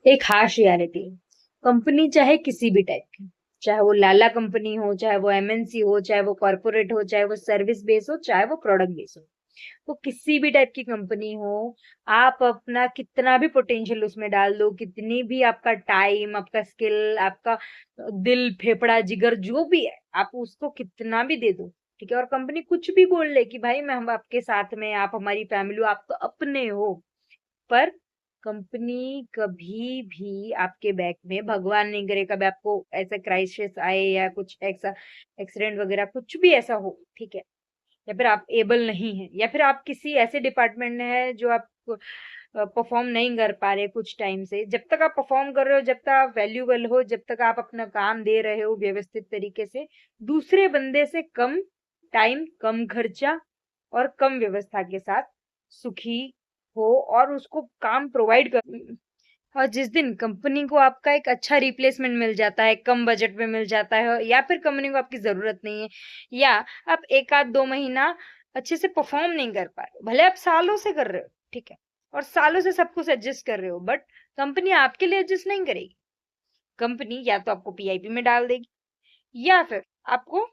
एक harsh reality है। Company चाहे किसी भी टाइप की, चाहे वो लाला कंपनी हो, चाहे वो एमएनसी हो, चाहे वो कॉर्पोरेट हो, चाहे वो सर्विस बेस हो, चाहे वो प्रोडक्ट बेस हो, वो किसी भी टाइप की कंपनी हो, आप अपना कितना भी पोटेंशियल उसमें डाल दो, कितनी भी आपका टाइम, आपका स्किल, आपका दिल, फेफड़ा, जिगर जो भी है, आप उसको कितना भी दे दो, ठीक है, और कंपनी कुछ भी बोल ले कि भाई मैं हम आपके साथ में, आप हमारी फैमिली हो, आप तो अपने हो, पर कंपनी कभी भी आपके बैक में, भगवान नहीं करे कभी आपको ऐसा क्राइसिस आए या कुछ ऐसा एक्सीडेंट वगैरह कुछ भी ऐसा हो, ठीक है, या फिर आप एबल नहीं है, या फिर आप किसी ऐसे डिपार्टमेंट में है जो आप परफॉर्म नहीं कर पा रहे कुछ टाइम से, जब तक आप परफॉर्म कर रहे हो, जब तक आप वैल्यूबल हो, जब तक आप अपना काम दे रहे हो व्यवस्थित तरीके से, दूसरे बंदे से कम टाइम, कम खर्चा और कम व्यवस्था के साथ सुखी हो और उसको काम प्रोवाइड कर, और जिस दिन कंपनी को आपका एक अच्छा रिप्लेसमेंट मिल जाता है, कम बजट में मिल जाता है, या फिर कंपनी को आपकी जरूरत नहीं है, या आप एक आध 2 महीना अच्छे से परफॉर्म नहीं कर पा रहे, भले आप सालों से कर रहे हो, ठीक है, और सालों से सब कुछ एडजस्ट कर रहे हो, बट कंपनी आपके लिए एडजस्ट नहीं करेगी। कंपनी या तो आपको पीआईपी में डाल देगी, या फिर आपको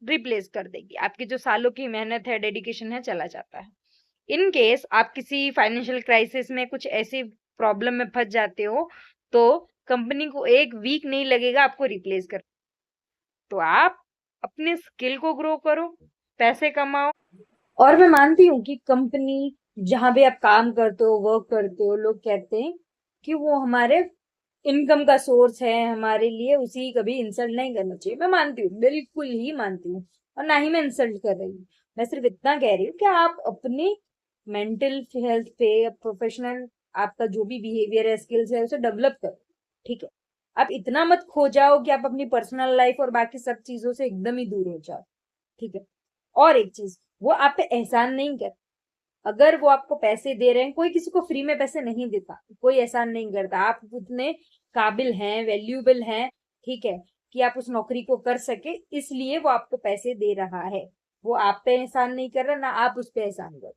रिप्लेस कर देगी, आपकी जो सालों की मेहनत है, डेडिकेशन है, चला जाता है। इन केस आप किसी फाइनेंशियल क्राइसिस में कुछ ऐसी प्रॉब्लम में फंस जाते हो, तो कंपनी को एक वीक नहीं लगेगा आपको रिप्लेस कर, तो आप अपने स्किल को ग्रो करो, पैसे कमाओ। और मैं मानती हूँ कि कंपनी जहां भी आप काम करते हो, वर्क करते हो, लोग कहते हैं कि वो हमारे इनकम का सोर्स है, हमारे लिए उसी कभी इंसल्ट नहीं करना चाहिए। मैं मानती हूँ, बिल्कुल ही मानती हूँ, और ना ही मैं इंसल्ट कर रही हूँ। मैं सिर्फ इतना कह रही हूँ कि आप अपने मेंटल हेल्थ पे, प्रोफेशनल आपका जो भी बिहेवियर है, स्किल्स है, उसे डेवलप करो, ठीक है। आप इतना मत खो जाओ कि आप अपनी पर्सनल लाइफ और बाकी सब चीजों से एकदम ही दूर हो जाओ, ठीक है। और एक चीज, वो आप पे एहसान नहीं कर, अगर वो आपको पैसे दे रहे हैं, कोई किसी को फ्री में पैसे नहीं देता, कोई एहसान नहीं करता, आप उतने काबिल हैं, वैल्यूएबल हैं, ठीक है, कि आप उस नौकरी को कर सके, इसलिए वो आपको पैसे दे रहा है। वो आप पे एहसान नहीं कर रहा, ना आप उस पे एहसान कर।